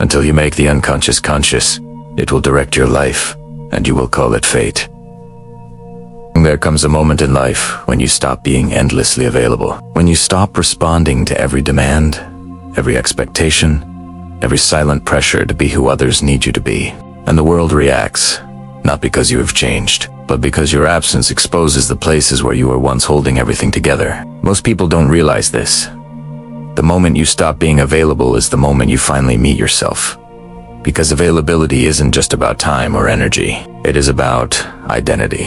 Until you make the unconscious conscious, it will direct your life, and you will call it fate. There comes a moment in life when you stop being endlessly available, when you stop responding to every demand, every expectation, every silent pressure to be who others need you to be. And the world reacts, not because you have changed, but because your absence exposes the places where you were once holding everything together. Most people don't realize this. The moment you stop being available is the moment you finally meet yourself. Because availability isn't just about time or energy. It is about identity.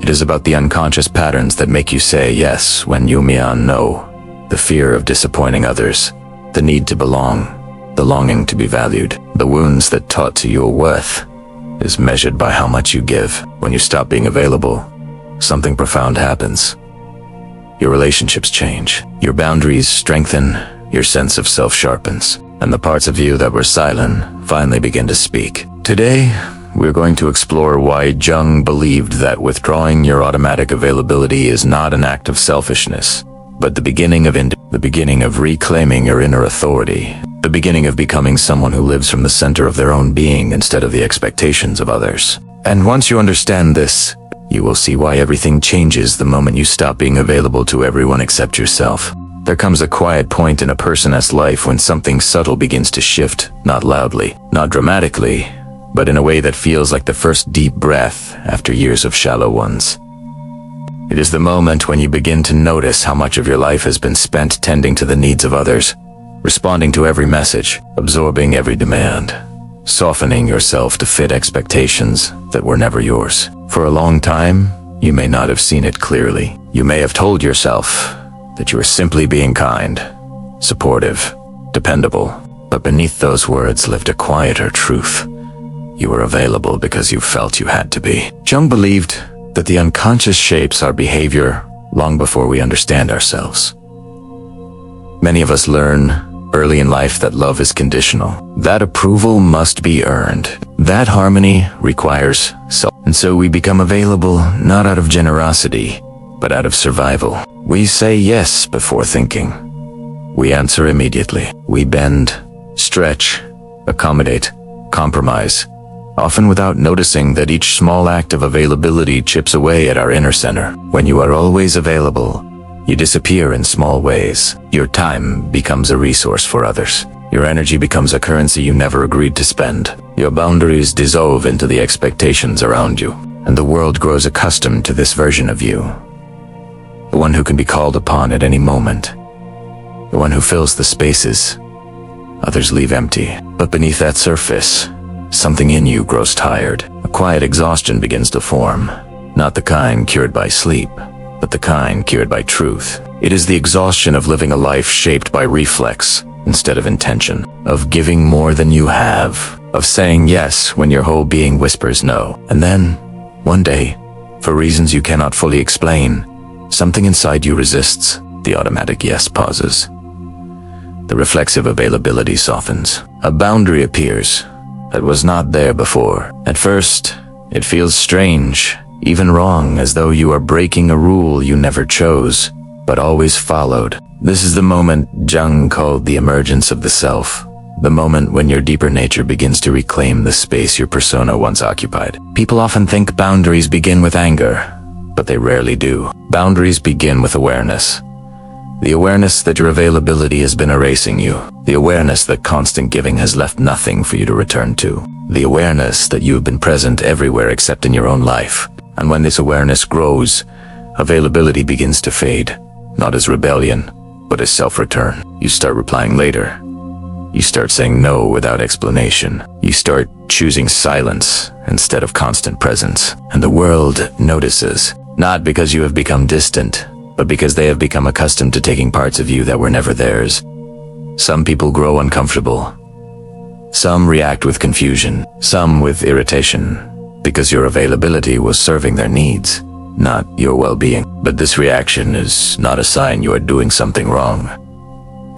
It is about the unconscious patterns that make you say yes when you mean no. The fear of disappointing others, the need to belong, the longing to be valued, the wounds that taught you your worth is measured by how much you give. When you stop being available, something profound happens. Your relationships change, your boundaries strengthen, your sense of self sharpens, and the parts of you that were silent finally begin to speak. Today, we're going to explore why Jung believed that withdrawing your automatic availability is not an act of selfishness, but the beginning of reclaiming your inner authority, the beginning of becoming someone who lives from the center of their own being instead of the expectations of others. And once you understand this, you will see why everything changes the moment you stop being available to everyone except yourself. There comes a quiet point in a person's life when something subtle begins to shift, not loudly, not dramatically, but in a way that feels like the first deep breath after years of shallow ones. It is the moment when you begin to notice how much of your life has been spent tending to the needs of others, responding to every message, absorbing every demand, softening yourself to fit expectations that were never yours. For a long time, you may not have seen it clearly. You may have told yourself that you were simply being kind, supportive, dependable, but beneath those words lived a quieter truth. You were available because you felt you had to be. Jung believed that the unconscious shapes our behavior long before we understand ourselves. Many of us learn early in life that love is conditional, that approval must be earned, that harmony requires self. And so we become available not out of generosity, but out of survival. We say yes before thinking. We answer immediately. We bend, stretch, accommodate, compromise, often without noticing that each small act of availability chips away at our inner center. When you are always available, you disappear in small ways. Your time becomes a resource for others. Your energy becomes a currency you never agreed to spend. Your boundaries dissolve into the expectations around you, and the world grows accustomed to this version of you. The one who can be called upon at any moment. The one who fills the spaces others leave empty. But beneath that surface, something in you grows tired. A quiet exhaustion begins to form, not the kind cured by sleep, but the kind cured by truth. It is the exhaustion of living a life shaped by reflex instead of intention, of giving more than you have, of saying yes when your whole being whispers no. And then, one day, for reasons you cannot fully explain, something inside you resists. The automatic yes pauses. The reflexive availability softens. A boundary appears that was not there before. At first, it feels strange, even wrong, as though you are breaking a rule you never chose, but always followed. This is the moment Jung called the emergence of the self, the moment when your deeper nature begins to reclaim the space your persona once occupied. People often think boundaries begin with anger, but they rarely do. Boundaries begin with awareness. The awareness that your availability has been erasing you. The awareness that constant giving has left nothing for you to return to. The awareness that you have been present everywhere except in your own life. And when this awareness grows, availability begins to fade, not as rebellion, but as self-return. You start replying later. You start saying no without explanation. You start choosing silence instead of constant presence. And the world notices, not because you have become distant, but because they have become accustomed to taking parts of you that were never theirs. Some people grow uncomfortable. Some react with confusion, some with irritation, because your availability was serving their needs, not your well-being. But this reaction is not a sign you are doing something wrong.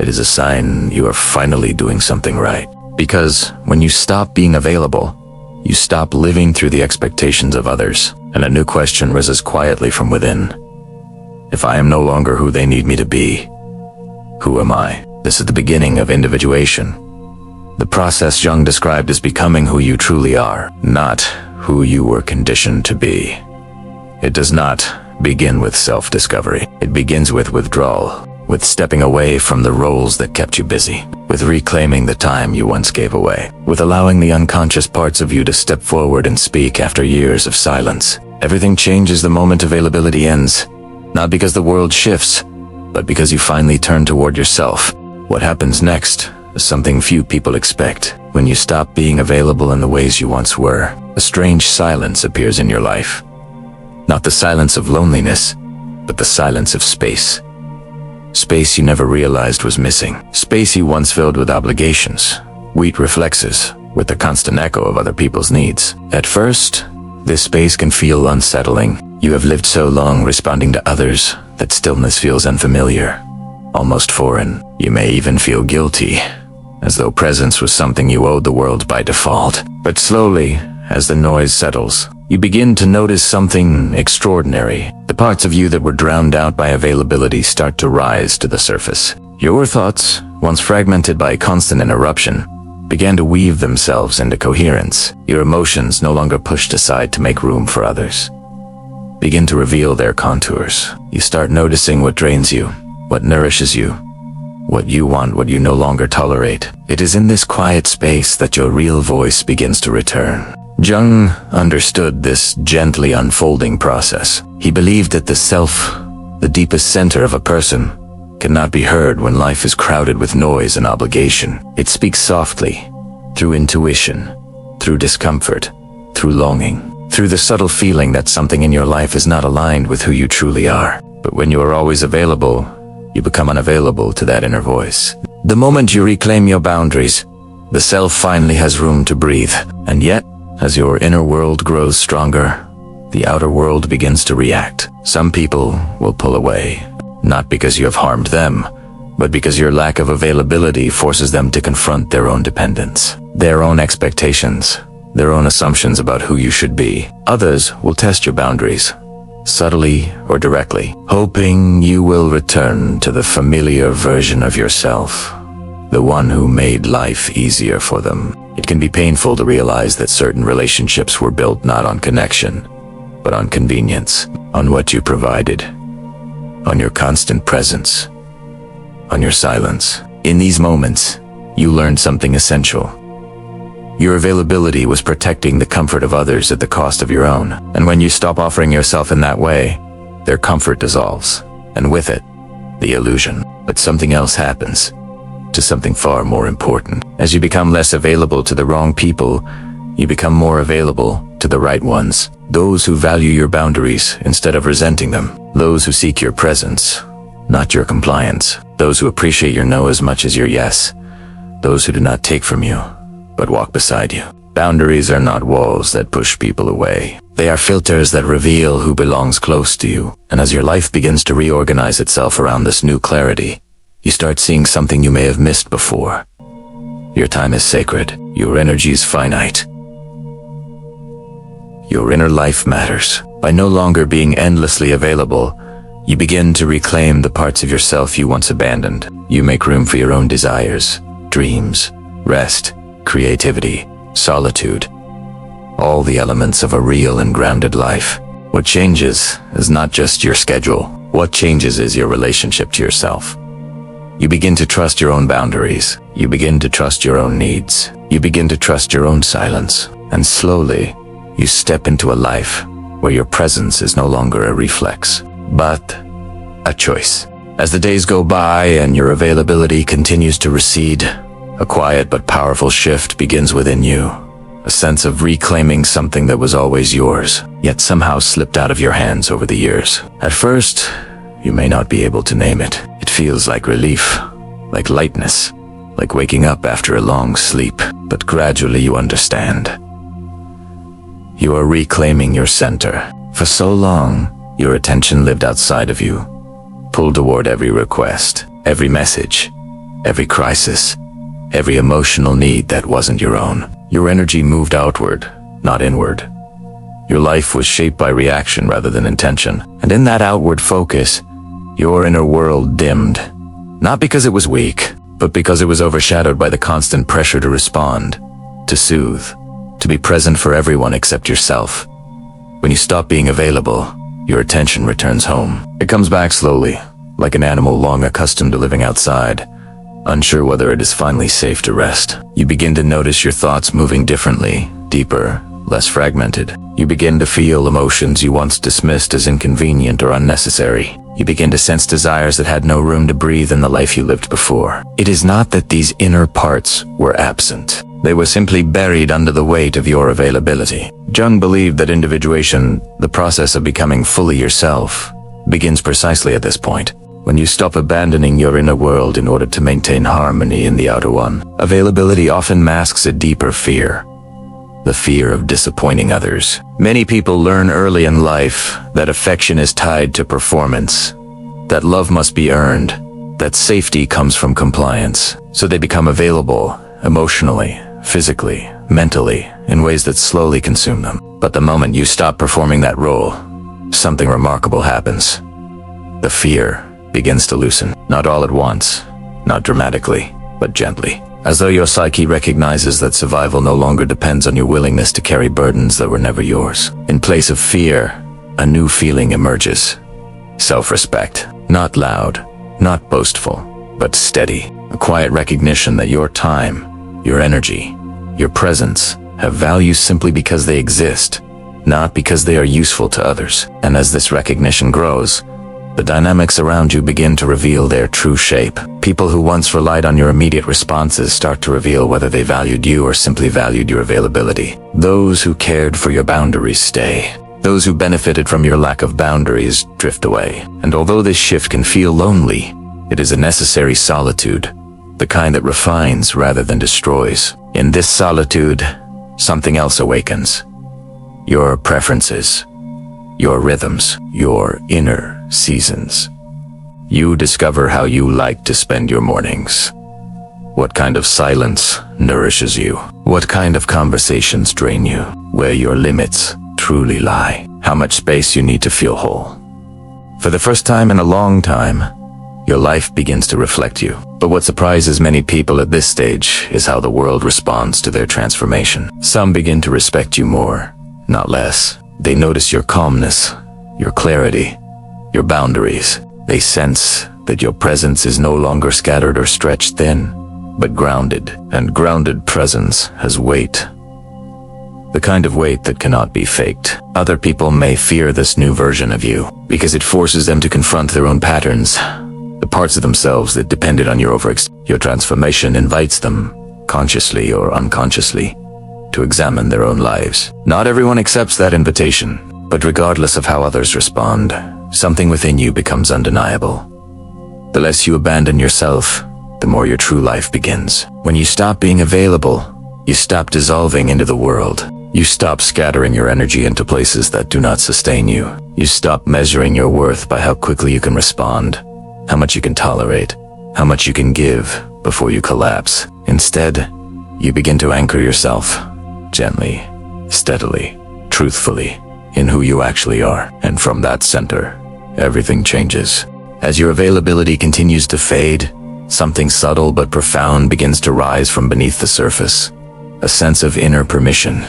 It is a sign you are finally doing something right. Because when you stop being available, you stop living through the expectations of others, and a new question rises quietly from within. If I am no longer who they need me to be, who am I? This is the beginning of individuation. The process Jung described as becoming who you truly are, not who you were conditioned to be. It does not begin with self-discovery. It begins with withdrawal, with stepping away from the roles that kept you busy, with reclaiming the time you once gave away, with allowing the unconscious parts of you to step forward and speak after years of silence. Everything changes the moment availability ends, not because the world shifts, but because you finally turn toward yourself. What happens next is something few people expect. When you stop being available in the ways you once were, a strange silence appears in your life. Not the silence of loneliness, but the silence of space. Space you never realized was missing. Space you once filled with obligations, weak reflexes, with the constant echo of other people's needs. At first, this space can feel unsettling. You have lived so long responding to others that stillness feels unfamiliar, almost foreign. You may even feel guilty, as though presence was something you owed the world by default. But slowly, as the noise settles, you begin to notice something extraordinary. The parts of you that were drowned out by availability start to rise to the surface. Your thoughts, once fragmented by constant interruption, began to weave themselves into coherence. Your emotions, no longer pushed aside to make room for others, begin to reveal their contours. You start noticing what drains you, what nourishes you, what you want, what you no longer tolerate. It is in this quiet space that your real voice begins to return. Jung understood this gently unfolding process. He believed that the self, the deepest center of a person, cannot be heard when life is crowded with noise and obligation. It speaks softly, through intuition, through discomfort, through longing, through the subtle feeling that something in your life is not aligned with who you truly are. But when you are always available, you become unavailable to that inner voice. The moment you reclaim your boundaries, the self finally has room to breathe. And yet, as your inner world grows stronger, the outer world begins to react. Some people will pull away, not because you have harmed them, but because your lack of availability forces them to confront their own dependence, their own expectations, their own assumptions about who you should be. Others will test your boundaries, subtly or directly, hoping you will return to the familiar version of yourself, the one who made life easier for them. It can be painful to realize that certain relationships were built not on connection, but on convenience, on what you provided, on your constant presence, on your silence. In these moments, you learned something essential. Your availability was protecting the comfort of others at the cost of your own. And when you stop offering yourself in that way, their comfort dissolves, and with it, the illusion. But something else happens, to something far more important. As you become less available to the wrong people, you become more available to the right ones. Those who value your boundaries instead of resenting them. Those who seek your presence, not your compliance. Those who appreciate your no as much as your yes. Those who do not take from you, but walk beside you. Boundaries are not walls that push people away. They are filters that reveal who belongs close to you. And as your life begins to reorganize itself around this new clarity, you start seeing something you may have missed before. Your time is sacred. Your energy is finite. Your inner life matters. By no longer being endlessly available, you begin to reclaim the parts of yourself you once abandoned. You make room for your own desires, dreams, rest, creativity, solitude, all the elements of a real and grounded life. What changes is not just your schedule. What changes is your relationship to yourself. You begin to trust your own boundaries. You begin to trust your own needs. You begin to trust your own silence. And slowly, you step into a life where your presence is no longer a reflex, but a choice. As the days go by and your availability continues to recede, a quiet but powerful shift begins within you. A sense of reclaiming something that was always yours, yet somehow slipped out of your hands over the years. At first, you may not be able to name it. It feels like relief, like lightness, like waking up after a long sleep. But gradually you understand. You are reclaiming your center. For so long, your attention lived outside of you, pulled toward every request, every message, every crisis, every emotional need that wasn't your own. Your energy moved outward, not inward. Your life was shaped by reaction rather than intention. And in that outward focus, your inner world dimmed. Not because it was weak, but because it was overshadowed by the constant pressure to respond, to soothe, to be present for everyone except yourself. When you stop being available, your attention returns home. It comes back slowly, like an animal long accustomed to living outside, unsure whether it is finally safe to rest. You begin to notice your thoughts moving differently, deeper, less fragmented. You begin to feel emotions you once dismissed as inconvenient or unnecessary. You begin to sense desires that had no room to breathe in the life you lived before. It is not that these inner parts were absent. They were simply buried under the weight of your availability. Jung believed that individuation, the process of becoming fully yourself, begins precisely at this point, when you stop abandoning your inner world in order to maintain harmony in the outer one. Availability often masks a deeper fear, the fear of disappointing others. Many people learn early in life that affection is tied to performance, that love must be earned, that safety comes from compliance. So they become available emotionally, physically, mentally, in ways that slowly consume them. But the moment you stop performing that role, something remarkable happens. The fear begins to loosen, not all at once, not dramatically, but gently, as though your psyche recognizes that survival no longer depends on your willingness to carry burdens that were never yours. In place of fear, a new feeling emerges. Self-respect. Not loud, not boastful, but steady. A quiet recognition that your time, your energy, your presence have value simply because they exist, not because they are useful to others. And as this recognition grows, the dynamics around you begin to reveal their true shape. People who once relied on your immediate responses start to reveal whether they valued you or simply valued your availability. Those who cared for your boundaries stay. Those who benefited from your lack of boundaries drift away. And although this shift can feel lonely, it is a necessary solitude, the kind that refines rather than destroys. In this solitude, something else awakens. Your preferences, your rhythms, your inner seasons. You discover how you like to spend your mornings. What kind of silence nourishes you? What kind of conversations drain you? Where your limits truly lie? How much space you need to feel whole? For the first time in a long time, your life begins to reflect you. But what surprises many people at this stage is how the world responds to their transformation. Some begin to respect you more, not less. They notice your calmness, your clarity, your boundaries. They sense that your presence is no longer scattered or stretched thin, but grounded, and grounded presence has weight. The kind of weight that cannot be faked. Other people may fear this new version of you because it forces them to confront their own patterns, the parts of themselves that depended on your overextended. Your transformation invites them, consciously or unconsciously, to examine their own lives. Not everyone accepts that invitation, but regardless of how others respond, something within you becomes undeniable. The less you abandon yourself, the more your true life begins. When you stop being available, you stop dissolving into the world. You stop scattering your energy into places that do not sustain you. You stop measuring your worth by how quickly you can respond, how much you can tolerate, how much you can give before you collapse. Instead, you begin to anchor yourself, gently, steadily, truthfully, in who you actually are. And from that center, everything changes. As your availability continues to fade, something subtle but profound begins to rise from beneath the surface. A sense of inner permission.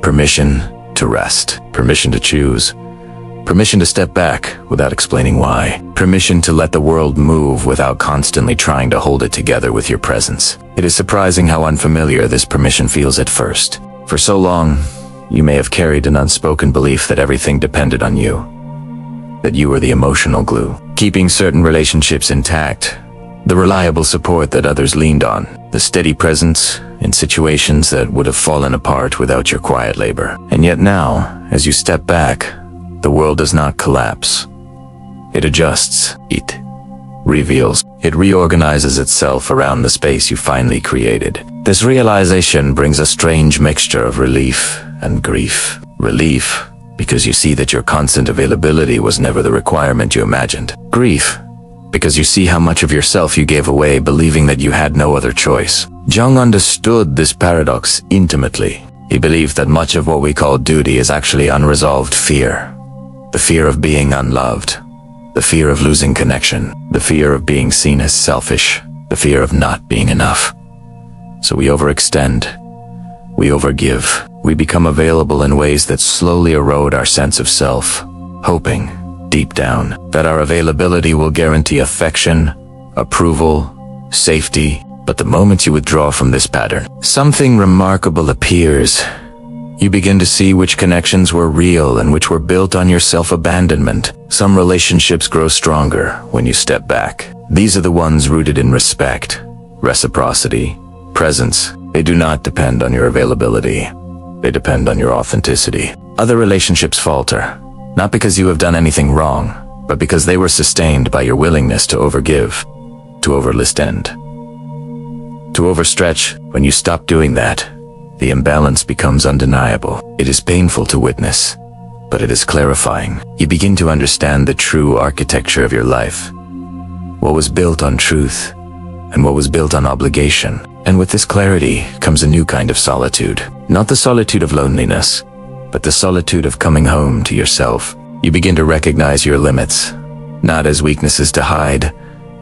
Permission to rest. Permission to choose. Permission to step back without explaining why. Permission to let the world move without constantly trying to hold it together with your presence. It is surprising how unfamiliar this permission feels at first. For so long, you may have carried an unspoken belief that everything depended on you, that you were the emotional glue, keeping certain relationships intact, the reliable support that others leaned on, the steady presence in situations that would have fallen apart without your quiet labor. And yet now, as you step back, the world does not collapse. It adjusts, it reveals, it reorganizes itself around the space you finally created. This realization brings a strange mixture of relief and grief. Relief, because you see that your constant availability was never the requirement you imagined. Grief, because you see how much of yourself you gave away believing that you had no other choice. Jung understood this paradox intimately. He believed that much of what we call duty is actually unresolved fear. The fear of being unloved, the fear of losing connection, the fear of being seen as selfish, the fear of not being enough. So we overextend, we overgive, we become available in ways that slowly erode our sense of self, hoping, deep down, that our availability will guarantee affection, approval, safety. But the moment you withdraw from this pattern, something remarkable appears. You begin to see which connections were real and which were built on your self-abandonment. Some relationships grow stronger when you step back. These are the ones rooted in respect, reciprocity, presence. They do not depend on your availability. They depend on your authenticity. Other relationships falter, not because you have done anything wrong, but because they were sustained by your willingness to overgive, to overextend, to overstretch. When you stop doing that, the imbalance becomes undeniable. It is painful to witness, but it is clarifying. You begin to understand the true architecture of your life. What was built on truth, and what was built on obligation. And with this clarity comes a new kind of solitude. Not the solitude of loneliness, but the solitude of coming home to yourself. You begin to recognize your limits, not as weaknesses to hide,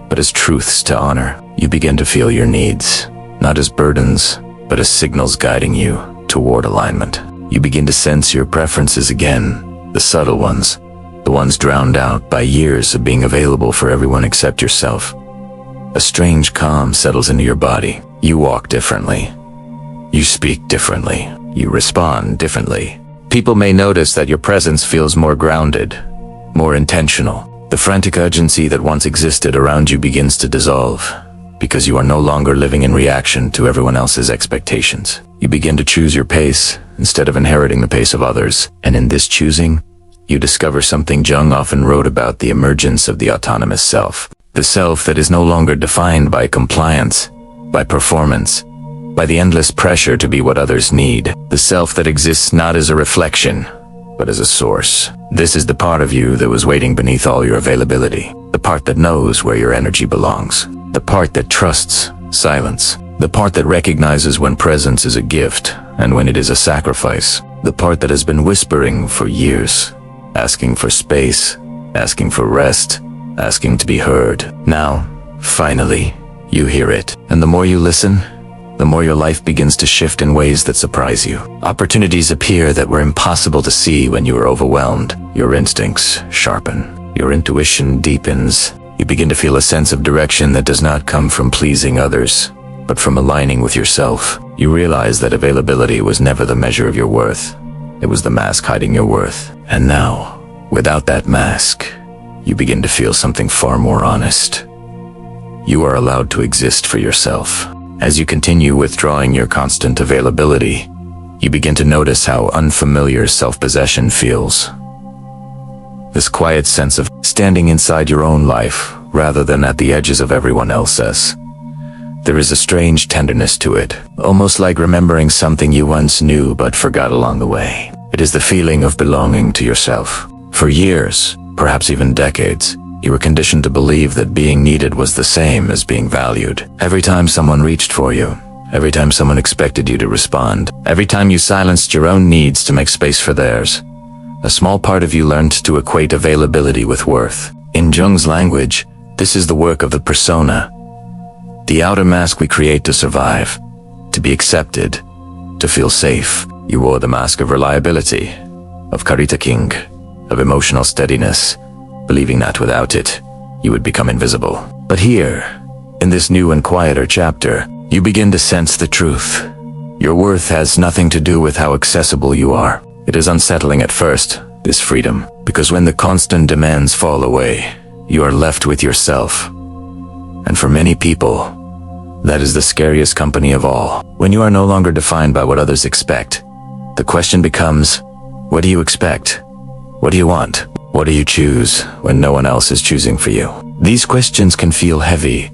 but as truths to honor. You begin to feel your needs, not as burdens, but as signals guiding you toward alignment. You begin to sense your preferences again, the subtle ones, the ones drowned out by years of being available for everyone except yourself. A strange calm settles into your body. You walk differently. You speak differently. You respond differently. People may notice that your presence feels more grounded, more intentional. The frantic urgency that once existed around you begins to dissolve, because you are no longer living in reaction to everyone else's expectations. You begin to choose your pace instead of inheriting the pace of others. And in this choosing, you discover something Jung often wrote about: the emergence of the autonomous self. The self that is no longer defined by compliance, by performance, by the endless pressure to be what others need. The self that exists not as a reflection, but as a source. This is the part of you that was waiting beneath all your availability. The part that knows where your energy belongs. The part that trusts silence. The part that recognizes when presence is a gift and when it is a sacrifice. The part that has been whispering for years, asking for space, asking for rest, asking to be heard. Now, finally, you hear it. And the more you listen, the more your life begins to shift in ways that surprise you. Opportunities appear that were impossible to see when you were overwhelmed. Your instincts sharpen. Your intuition deepens. You begin to feel a sense of direction that does not come from pleasing others, but from aligning with yourself. You realize that availability was never the measure of your worth. It was the mask hiding your worth. And now, without that mask, you begin to feel something far more honest. You are allowed to exist for yourself. As you continue withdrawing your constant availability, you begin to notice how unfamiliar self-possession feels. This quiet sense of standing inside your own life rather than at the edges of everyone else's. There is a strange tenderness to it, almost like remembering something you once knew but forgot along the way. It is the feeling of belonging to yourself. For years, perhaps even decades, you were conditioned to believe that being needed was the same as being valued. Every time someone reached for you, every time someone expected you to respond, every time you silenced your own needs to make space for theirs, a small part of you learned to equate availability with worth. In Jung's language, this is the work of the persona, the outer mask we create to survive, to be accepted, to feel safe. You wore the mask of reliability, of Carita King, of emotional steadiness, believing that without it, you would become invisible. But here, in this new and quieter chapter, you begin to sense the truth. Your worth has nothing to do with how accessible you are. It is unsettling at first, this freedom, because when the constant demands fall away, you are left with yourself. And for many people, that is the scariest company of all. When you are no longer defined by what others expect, the question becomes, what do you expect? What do you want? What do you choose when no one else is choosing for you? These questions can feel heavy,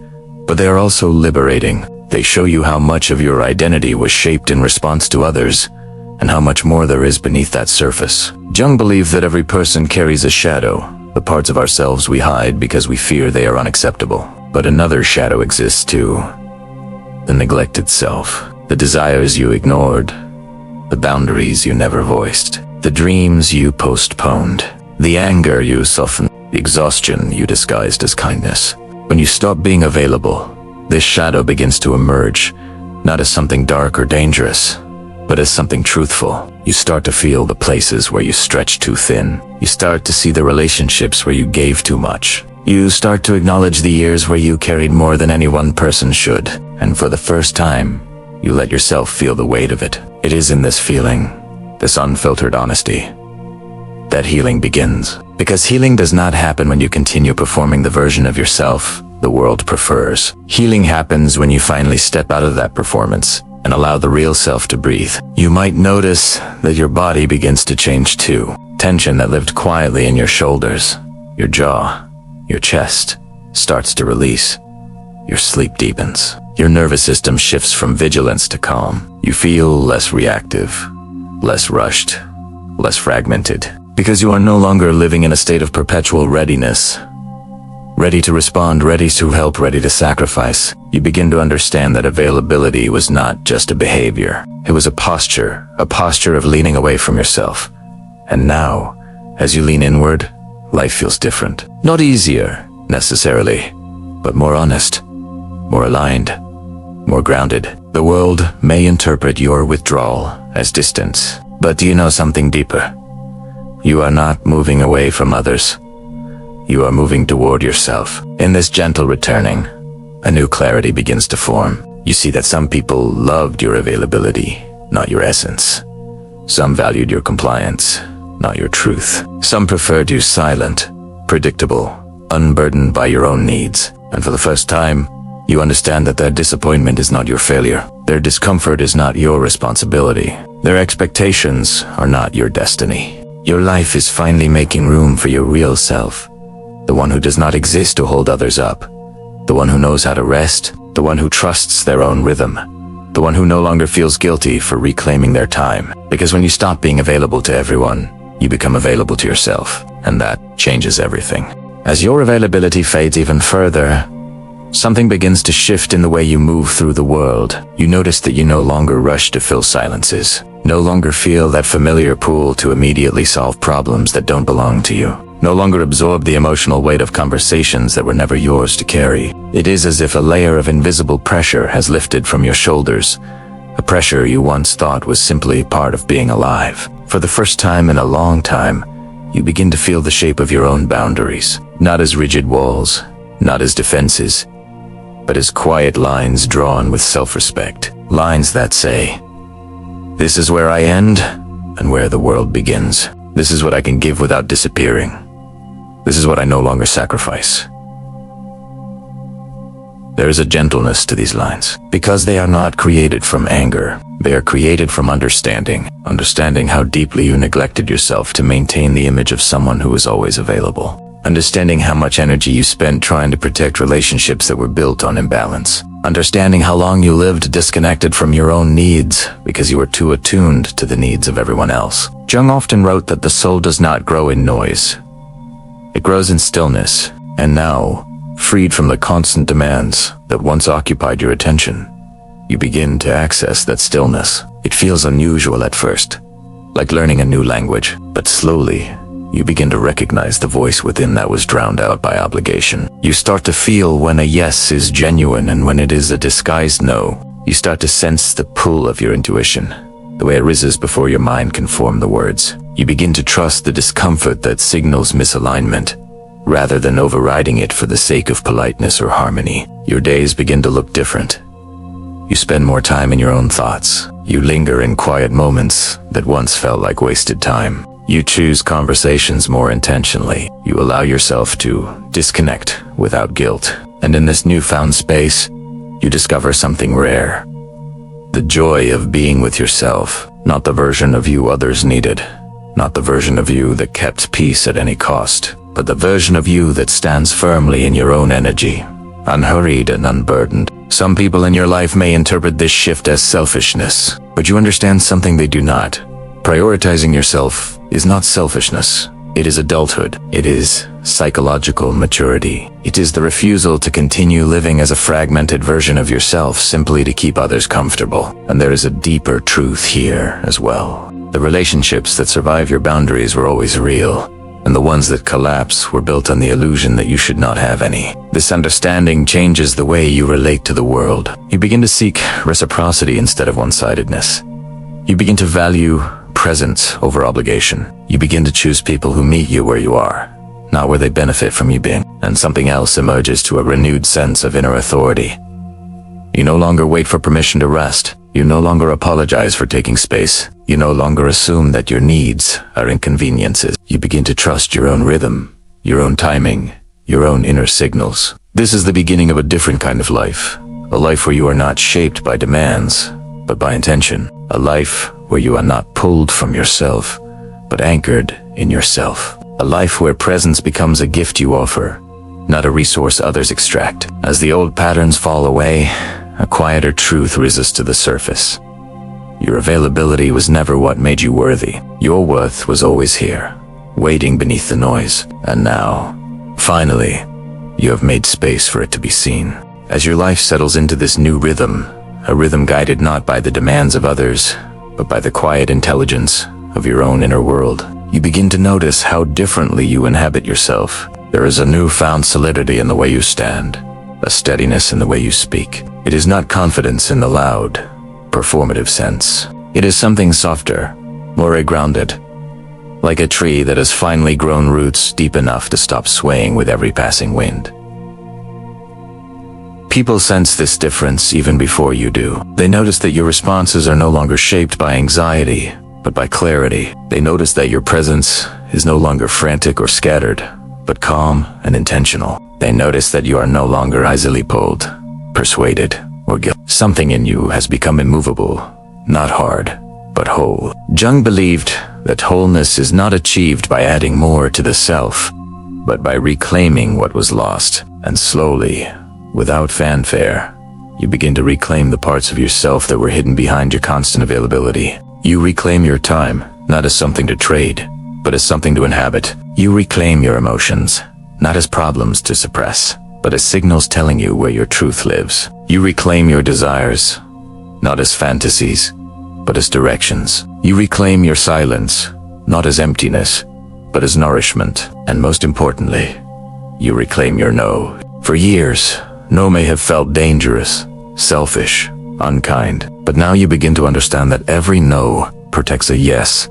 but they are also liberating. They show you how much of your identity was shaped in response to others, and how much more there is beneath that surface. Jung believed that every person carries a shadow, the parts of ourselves we hide because we fear they are unacceptable. But another shadow exists too. The neglected self. The desires you ignored. The boundaries you never voiced. The dreams you postponed. The anger you softened. The exhaustion you disguised as kindness. When you stop being available, this shadow begins to emerge, not as something dark or dangerous, but as something truthful. You start to feel the places where you stretch too thin. You start to see the relationships where you gave too much. You start to acknowledge the years where you carried more than any one person should. And for the first time, you let yourself feel the weight of it. It is in this feeling, this unfiltered honesty, that healing begins. Because healing does not happen when you continue performing the version of yourself the world prefers. Healing happens when you finally step out of that performance and allow the real self to breathe. You might notice that your body begins to change too. Tension that lived quietly in your shoulders, your jaw, your chest starts to release. Your sleep deepens. Your nervous system shifts from vigilance to calm. You feel less reactive, less rushed, less fragmented. Because you are no longer living in a state of perpetual readiness. Ready to respond, ready to help, ready to sacrifice. You begin to understand that availability was not just a behavior. It was a posture of leaning away from yourself. And now, as you lean inward, life feels different. Not easier, necessarily, but more honest, more aligned, more grounded. The world may interpret your withdrawal as distance, but do you know something deeper? You are not moving away from others. You are moving toward yourself. In this gentle returning, a new clarity begins to form. You see that some people loved your availability, not your essence. Some valued your compliance, not your truth. Some preferred you silent, predictable, unburdened by your own needs. And for the first time, you understand that their disappointment is not your failure. Their discomfort is not your responsibility. Their expectations are not your destiny. Your life is finally making room for your real self. The one who does not exist to hold others up. The one who knows how to rest. The one who trusts their own rhythm. The one who no longer feels guilty for reclaiming their time. Because when you stop being available to everyone, you become available to yourself. And that changes everything. As your availability fades even further, something begins to shift in the way you move through the world. You notice that you no longer rush to fill silences. No longer feel that familiar pull to immediately solve problems that don't belong to you. No longer absorb the emotional weight of conversations that were never yours to carry. It is as if a layer of invisible pressure has lifted from your shoulders, a pressure you once thought was simply part of being alive. For the first time in a long time, you begin to feel the shape of your own boundaries, not as rigid walls, not as defenses, but as quiet lines drawn with self-respect. Lines that say, "This is where I end, and where the world begins. This is what I can give without disappearing. This is what I no longer sacrifice." There is a gentleness to these lines, because they are not created from anger. They are created from understanding. Understanding how deeply you neglected yourself to maintain the image of someone who is always available. Understanding how much energy you spent trying to protect relationships that were built on imbalance. Understanding how long you lived disconnected from your own needs because you were too attuned to the needs of everyone else. Jung often wrote that the soul does not grow in noise. It grows in stillness. And now, freed from the constant demands that once occupied your attention, you begin to access that stillness. It feels unusual at first, like learning a new language, but slowly, you begin to recognize the voice within that was drowned out by obligation. You start to feel when a yes is genuine and when it is a disguised no. You start to sense the pull of your intuition, the way it rises before your mind can form the words. You begin to trust the discomfort that signals misalignment, rather than overriding it for the sake of politeness or harmony. Your days begin to look different. You spend more time in your own thoughts. You linger in quiet moments that once felt like wasted time. You choose conversations more intentionally. You allow yourself to disconnect without guilt. And in this newfound space, you discover something rare. The joy of being with yourself, not the version of you others needed, not the version of you that kept peace at any cost, but the version of you that stands firmly in your own energy, unhurried and unburdened. Some people in your life may interpret this shift as selfishness, but you understand something they do not. Prioritizing yourself is not selfishness. It is adulthood. It is psychological maturity. It is the refusal to continue living as a fragmented version of yourself simply to keep others comfortable. And there is a deeper truth here as well. The relationships that survive your boundaries were always real, and the ones that collapse were built on the illusion that you should not have any. This understanding changes the way you relate to the world. You begin to seek reciprocity instead of one-sidedness. You begin to value presence over obligation. You begin to choose people who meet you where you are, not where they benefit from you being. And something else emerges to a renewed sense of inner authority. You no longer wait for permission to rest. You no longer apologize for taking space. You no longer assume that your needs are inconveniences. You begin to trust your own rhythm, your own timing, your own inner signals. This is the beginning of a different kind of life. A life where you are not shaped by demands, but by intention. A life where you are not pulled from yourself, but anchored in yourself. A life where presence becomes a gift you offer, not a resource others extract. As the old patterns fall away, a quieter truth rises to the surface. Your availability was never what made you worthy. Your worth was always here, waiting beneath the noise. And now, finally, you have made space for it to be seen. As your life settles into this new rhythm, a rhythm guided not by the demands of others, but by the quiet intelligence of your own inner world, you begin to notice how differently you inhabit yourself. There is a newfound solidity in the way you stand, a steadiness in the way you speak. It is not confidence in the loud, performative sense. It is something softer, more grounded, like a tree that has finally grown roots deep enough to stop swaying with every passing wind. People sense this difference even before you do. They notice that your responses are no longer shaped by anxiety, but by clarity. They notice that your presence is no longer frantic or scattered, but calm and intentional. They notice that you are no longer easily pulled, persuaded, or guilty. Something in you has become immovable, not hard, but whole. Jung believed that wholeness is not achieved by adding more to the self, but by reclaiming what was lost. And slowly, without fanfare, you begin to reclaim the parts of yourself that were hidden behind your constant availability. You reclaim your time, not as something to trade, but as something to inhabit. You reclaim your emotions, not as problems to suppress, but as signals telling you where your truth lives. You reclaim your desires, not as fantasies, but as directions. You reclaim your silence, not as emptiness, but as nourishment. And most importantly, you reclaim your no. For years, no may have felt dangerous, selfish, unkind, but now you begin to understand that every no protects a yes.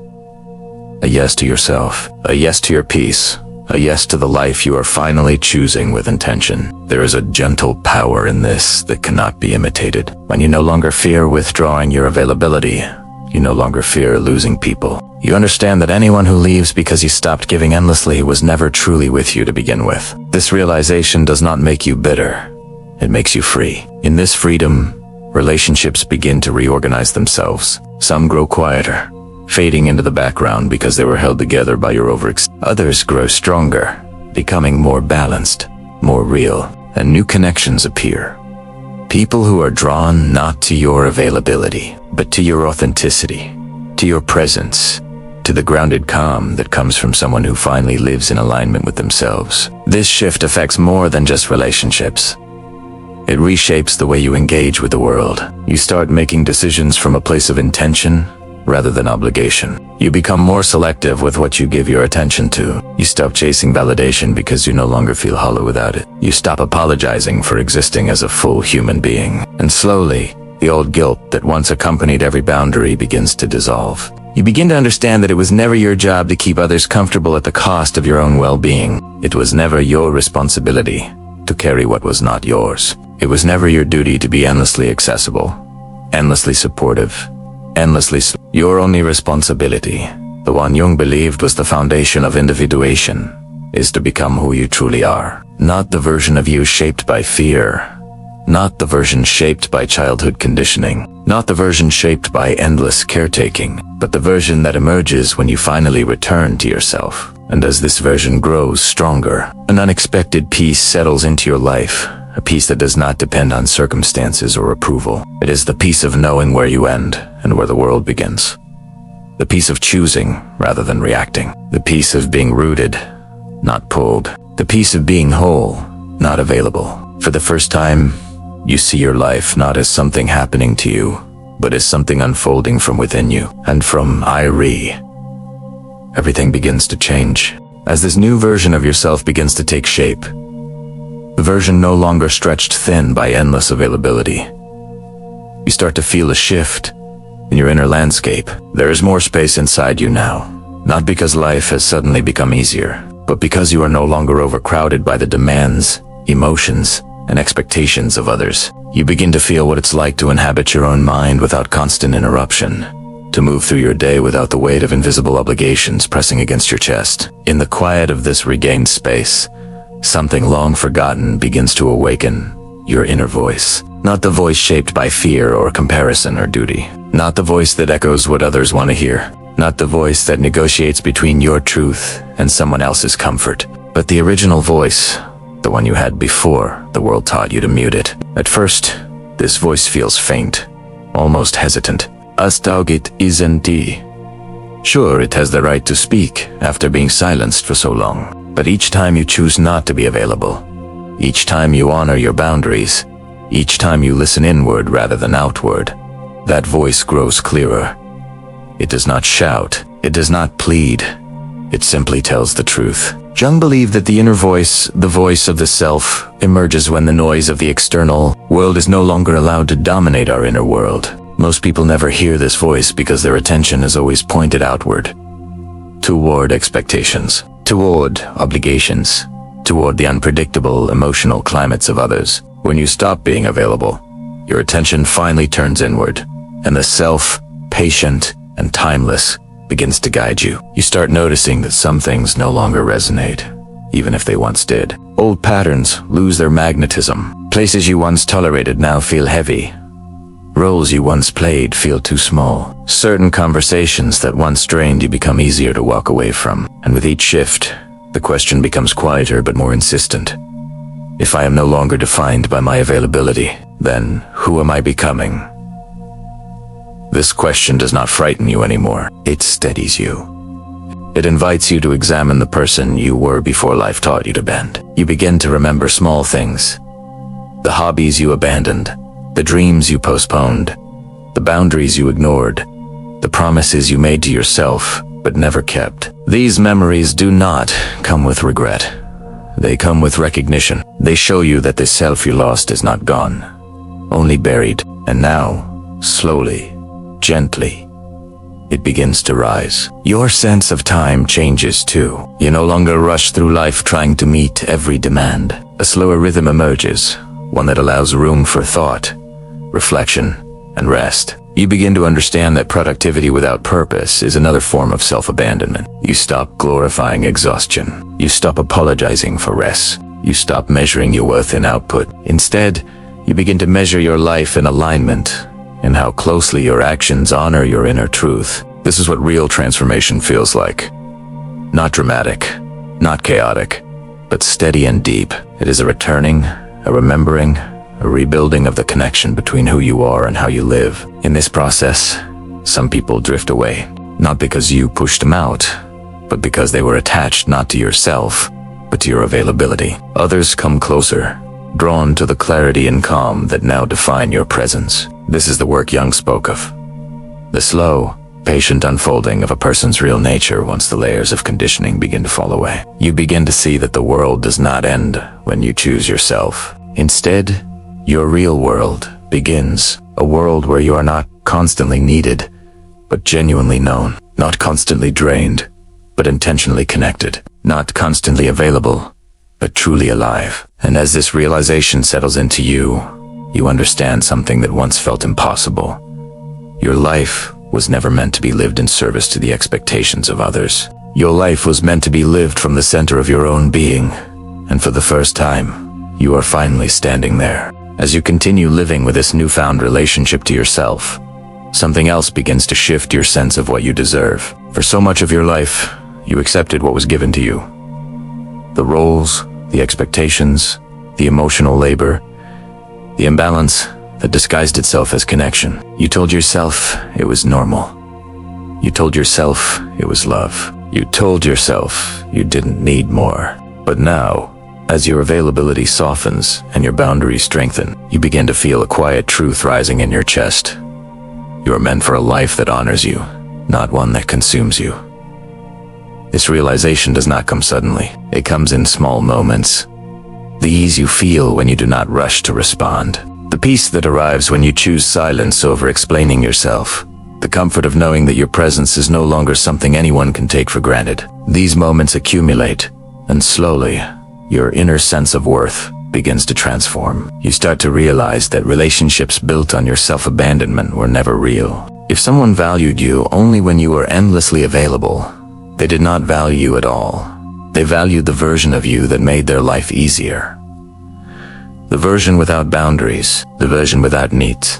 A yes to yourself, a yes to your peace, a yes to the life you are finally choosing with intention. There is a gentle power in this that cannot be imitated. When you no longer fear withdrawing your availability, you no longer fear losing people. You understand that anyone who leaves because you stopped giving endlessly was never truly with you to begin with. This realization does not make you bitter. It makes you free. In this freedom, relationships begin to reorganize themselves. Some grow quieter, fading into the background because they were held together by your overextended. Others grow stronger, becoming more balanced, more real, and new connections appear. People who are drawn not to your availability, but to your authenticity, to your presence, to the grounded calm that comes from someone who finally lives in alignment with themselves. This shift affects more than just relationships. It reshapes the way you engage with the world. You start making decisions from a place of intention rather than obligation. You become more selective with what you give your attention to. You stop chasing validation because you no longer feel hollow without it. You stop apologizing for existing as a full human being. And slowly, the old guilt that once accompanied every boundary begins to dissolve. You begin to understand that it was never your job to keep others comfortable at the cost of your own well-being. It was never your responsibility to carry what was not yours. It was never your duty to be endlessly accessible, endlessly supportive, Your only responsibility, the one Jung believed was the foundation of individuation, is to become who you truly are. Not the version of you shaped by fear, not the version shaped by childhood conditioning, not the version shaped by endless caretaking, but the version that emerges when you finally return to yourself. And as this version grows stronger, an unexpected peace settles into your life, a peace that does not depend on circumstances or approval. It is the peace of knowing where you end and where the world begins. The peace of choosing rather than reacting. The peace of being rooted, not pulled. The peace of being whole, not available. For the first time, you see your life not as something happening to you, but as something unfolding from within you. And from everything begins to change. As this new version of yourself begins to take shape, the version no longer stretched thin by endless availability, you start to feel a shift in your inner landscape. There is more space inside you now, not because life has suddenly become easier, but because you are no longer overcrowded by the demands, emotions, and expectations of others. You begin to feel what it's like to inhabit your own mind without constant interruption, to move through your day without the weight of invisible obligations pressing against your chest. In the quiet of this regained space, something long forgotten begins to awaken: your inner voice. Not the voice shaped by fear or comparison or duty. Not the voice that echoes what others want to hear. Not the voice that negotiates between your truth and someone else's comfort. But the original voice, the one you had before the world taught you to mute it. At first, this voice feels faint, almost hesitant. Astaugit isn't. Sure, it has the right to speak after being silenced for so long. But each time you choose not to be available, each time you honor your boundaries, each time you listen inward rather than outward, that voice grows clearer. It does not shout, it does not plead, it simply tells the truth. Jung believed that the inner voice, the voice of the self, emerges when the noise of the external world is no longer allowed to dominate our inner world. Most people never hear this voice because their attention is always pointed outward, toward expectations, toward obligations, toward the unpredictable emotional climates of others. When you stop being available, your attention finally turns inward, and the self, patient and timeless, begins to guide you. You start noticing that some things no longer resonate, even if they once did. Old patterns lose their magnetism. Places you once tolerated now feel heavy. Roles you once played feel too small. Certain conversations that once drained you become easier to walk away from. And with each shift, the question becomes quieter but more insistent. If I am no longer defined by my availability, then who am I becoming? This question does not frighten you anymore. It steadies you. It invites you to examine the person you were before life taught you to bend. You begin to remember small things. The hobbies you abandoned, the dreams you postponed, the boundaries you ignored, the promises you made to yourself but never kept. These memories do not come with regret. They come with recognition. They show you that the self you lost is not gone, only buried. And now, slowly, gently, it begins to rise. Your sense of time changes too. You no longer rush through life trying to meet every demand. A slower rhythm emerges, one that allows room for thought, reflection, and rest. You begin to understand that productivity without purpose is another form of self-abandonment. You stop glorifying exhaustion. You stop apologizing for rest. You stop measuring your worth in output. Instead, you begin to measure your life in alignment, in how closely your actions honor your inner truth. This is what real transformation feels like. Not dramatic, not chaotic, but steady and deep. It is a returning, a remembering, a rebuilding of the connection between who you are and how you live. In this process, some people drift away, not because you pushed them out, but because they were attached not to yourself, but to your availability. Others come closer, drawn to the clarity and calm that now define your presence. This is the work Jung spoke of. The slow, patient unfolding of a person's real nature once the layers of conditioning begin to fall away. You begin to see that the world does not end when you choose yourself. Instead, your real world begins, a world where you are not constantly needed, but genuinely known, not constantly drained, but intentionally connected, not constantly available, but truly alive. And as this realization settles into you, you understand something that once felt impossible. Your life was never meant to be lived in service to the expectations of others. Your life was meant to be lived from the center of your own being, and for the first time, you are finally standing there. As you continue living with this newfound relationship to yourself, something else begins to shift your sense of what you deserve. For so much of your life, you accepted what was given to you. The roles, the expectations, the emotional labor, the imbalance that disguised itself as connection. You told yourself it was normal. You told yourself it was love. You told yourself you didn't need more. But now, as your availability softens and your boundaries strengthen, you begin to feel a quiet truth rising in your chest. You are meant for a life that honors you, not one that consumes you. This realization does not come suddenly. It comes in small moments. The ease you feel when you do not rush to respond. The peace that arrives when you choose silence over explaining yourself. The comfort of knowing that your presence is no longer something anyone can take for granted. These moments accumulate, and slowly, your inner sense of worth begins to transform. You start to realize that relationships built on your self-abandonment were never real. If someone valued you only when you were endlessly available, they did not value you at all. They valued the version of you that made their life easier. The version without boundaries, the version without needs,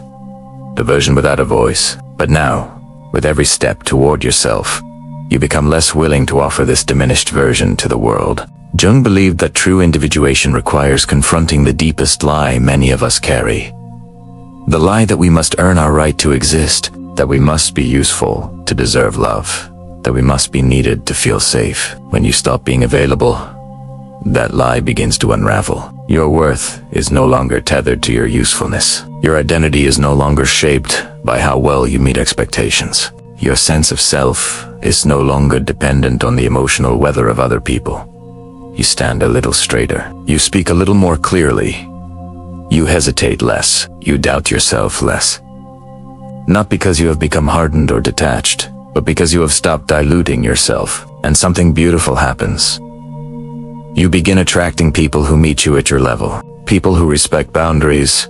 the version without a voice. But now, with every step toward yourself, you become less willing to offer this diminished version to the world. Jung believed that true individuation requires confronting the deepest lie many of us carry. The lie that we must earn our right to exist, that we must be useful to deserve love, that we must be needed to feel safe. When you stop being available, that lie begins to unravel. Your worth is no longer tethered to your usefulness. Your identity is no longer shaped by how well you meet expectations. Your sense of self is no longer dependent on the emotional weather of other people. You stand a little straighter. You speak a little more clearly. You hesitate less. You doubt yourself less. Not because you have become hardened or detached, but because you have stopped diluting yourself, and something beautiful happens. You begin attracting people who meet you at your level, people who respect boundaries,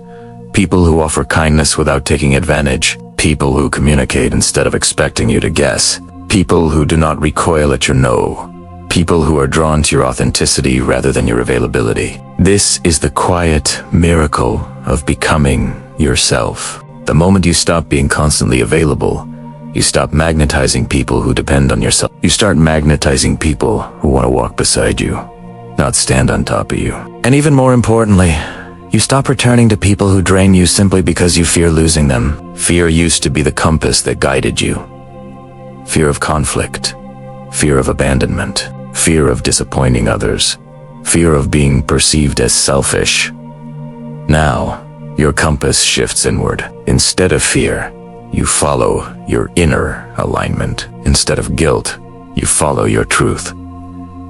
people who offer kindness without taking advantage, people who communicate instead of expecting you to guess, people who do not recoil at your no, people who are drawn to your authenticity rather than your availability. This is the quiet miracle of becoming yourself. The moment you stop being constantly available, you stop magnetizing people who depend on yourself. You start magnetizing people who want to walk beside you, not stand on top of you. And even more importantly, you stop returning to people who drain you simply because you fear losing them. Fear used to be the compass that guided you. Fear of conflict, fear of abandonment, fear of disappointing others, fear of being perceived as selfish. Now, your compass shifts inward. Instead of fear, you follow your inner alignment. Instead of guilt, you follow your truth.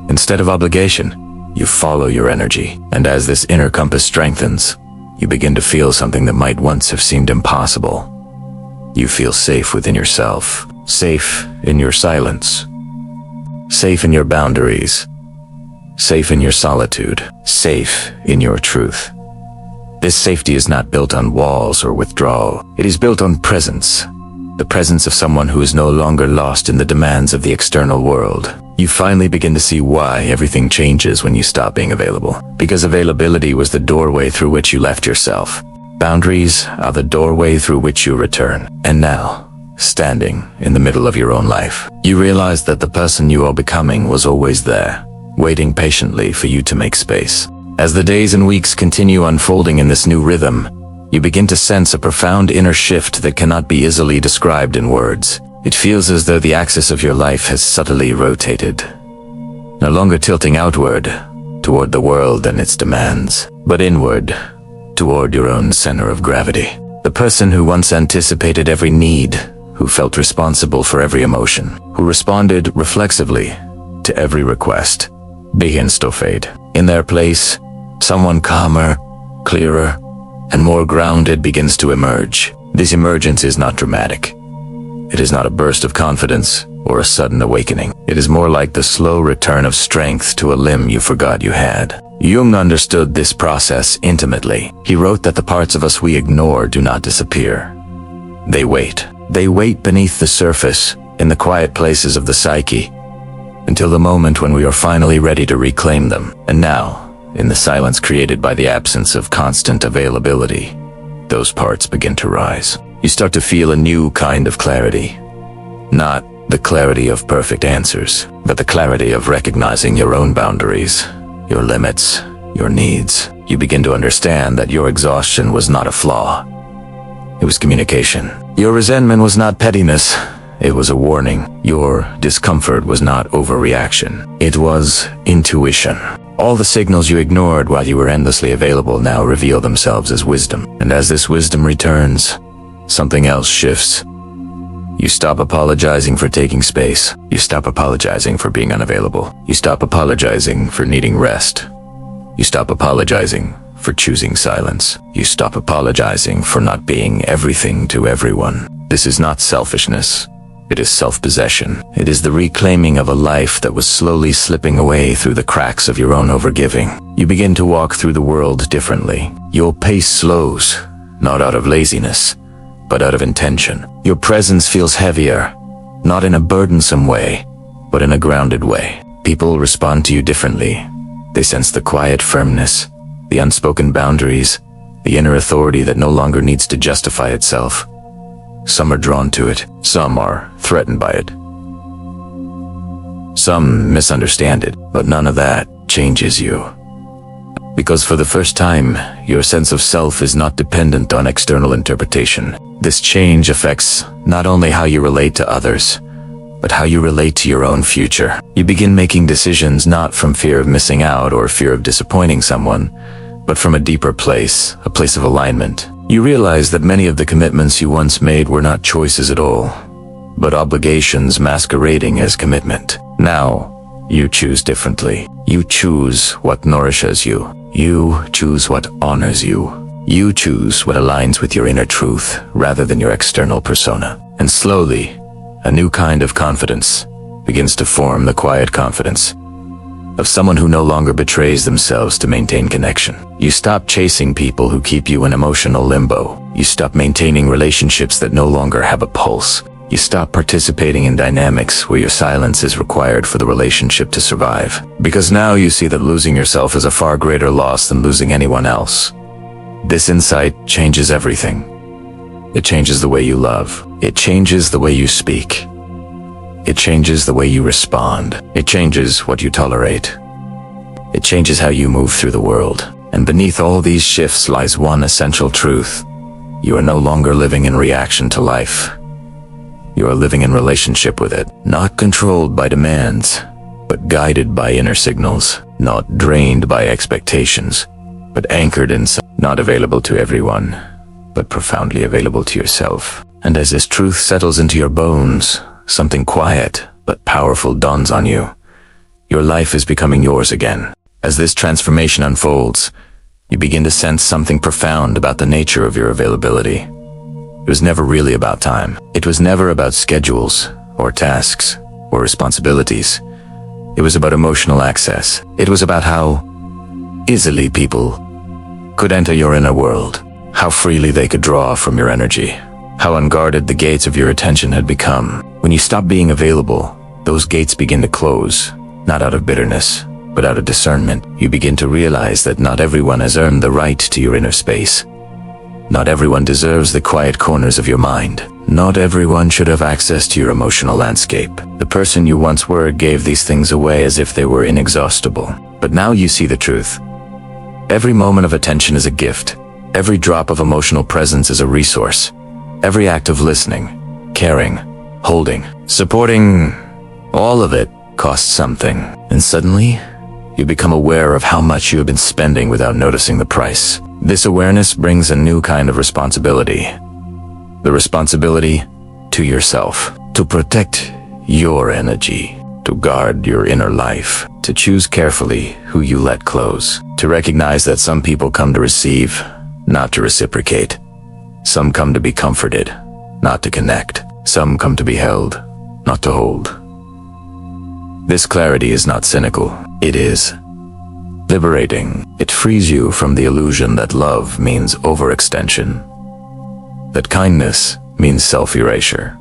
Instead of obligation, you follow your energy. And as this inner compass strengthens, you begin to feel something that might once have seemed impossible. You feel safe within yourself, safe in your silence, safe in your boundaries, safe in your solitude, safe in your truth. This safety is not built on walls or withdrawal. It is built on presence. The presence of someone who is no longer lost in the demands of the external world. You finally begin to see why everything changes when you stop being available. Because availability was the doorway through which you left yourself. Boundaries are the doorway through which you return. And now, standing in the middle of your own life, you realize that the person you are becoming was always there, waiting patiently for you to make space. As the days and weeks continue unfolding in this new rhythm, you begin to sense a profound inner shift that cannot be easily described in words. It feels as though the axis of your life has subtly rotated, no longer tilting outward, toward the world and its demands, but inward, toward your own center of gravity. The person who once anticipated every need, who felt responsible for every emotion, who responded reflexively to every request, begins to fade. In their place, someone calmer, clearer, and more grounded begins to emerge. This emergence is not dramatic. It is not a burst of confidence or a sudden awakening. It is more like the slow return of strength to a limb you forgot you had. Jung understood this process intimately. He wrote that the parts of us we ignore do not disappear. They wait. They wait beneath the surface, in the quiet places of the psyche, until the moment when we are finally ready to reclaim them. And now, in the silence created by the absence of constant availability, those parts begin to rise. You start to feel a new kind of clarity. Not the clarity of perfect answers, but the clarity of recognizing your own boundaries, your limits, your needs. You begin to understand that your exhaustion was not a flaw. It was communication. Your resentment was not pettiness. It was a warning. Your discomfort was not overreaction. It was intuition. All the signals you ignored while you were endlessly available now reveal themselves as wisdom. And as this wisdom returns, something else shifts. You stop apologizing for taking space. You stop apologizing for being unavailable. You stop apologizing for needing rest. You stop apologizing for choosing silence. You stop apologizing for not being everything to everyone. This is not selfishness. It is self-possession. It is the reclaiming of a life that was slowly slipping away through the cracks of your own overgiving. You begin to walk through the world differently. Your pace slows, not out of laziness, but out of intention. Your presence feels heavier, not in a burdensome way, but in a grounded way. People respond to you differently. They sense the quiet firmness, the unspoken boundaries, the inner authority that no longer needs to justify itself. Some are drawn to it. Some are threatened by it. Some misunderstand it, but none of that changes you. Because for the first time, your sense of self is not dependent on external interpretation. This change affects not only how you relate to others, but how you relate to your own future. You begin making decisions not from fear of missing out or fear of disappointing someone, but from a deeper place, a place of alignment. You realize that many of the commitments you once made were not choices at all, but obligations masquerading as commitment. Now, you choose differently. You choose what nourishes you. You choose what honors you. You choose what aligns with your inner truth rather than your external persona. And slowly, a new kind of confidence begins to form, the quiet confidence of someone who no longer betrays themselves to maintain connection. You stop chasing people who keep you in emotional limbo. You stop maintaining relationships that no longer have a pulse. You stop participating in dynamics where your silence is required for the relationship to survive. Because now you see that losing yourself is a far greater loss than losing anyone else. This insight changes everything. It changes the way you love. It changes the way you speak. It changes the way you respond. It changes what you tolerate. It changes how you move through the world. And beneath all these shifts lies one essential truth. You are no longer living in reaction to life. You are living in relationship with it, not controlled by demands, but guided by inner signals, not drained by expectations, but anchored in, not available to everyone, but profoundly available to yourself. And as this truth settles into your bones, something quiet but powerful dawns on you. Your life is becoming yours again. As this transformation unfolds, you begin to sense something profound about the nature of your availability. It was never really about time. It was never about schedules, or tasks, or responsibilities. It was about emotional access. It was about how easily people could enter your inner world, how freely they could draw from your energy, how unguarded the gates of your attention had become. When you stop being available, those gates begin to close, not out of bitterness, but out of discernment. You begin to realize that not everyone has earned the right to your inner space. Not everyone deserves the quiet corners of your mind. Not everyone should have access to your emotional landscape. The person you once were gave these things away as if they were inexhaustible. But now you see the truth. Every moment of attention is a gift. Every drop of emotional presence is a resource. Every act of listening, caring, holding, supporting, all of it costs something. And suddenly, you become aware of how much you have been spending without noticing the price. This awareness brings a new kind of responsibility. The responsibility to yourself, to protect your energy, to guard your inner life, to choose carefully who you let close, to recognize that some people come to receive, not to reciprocate. Some come to be comforted, not to connect. Some come to be held, not to hold. This clarity is not cynical. It is liberating. It frees you from the illusion that love means overextension, that kindness means self-erasure,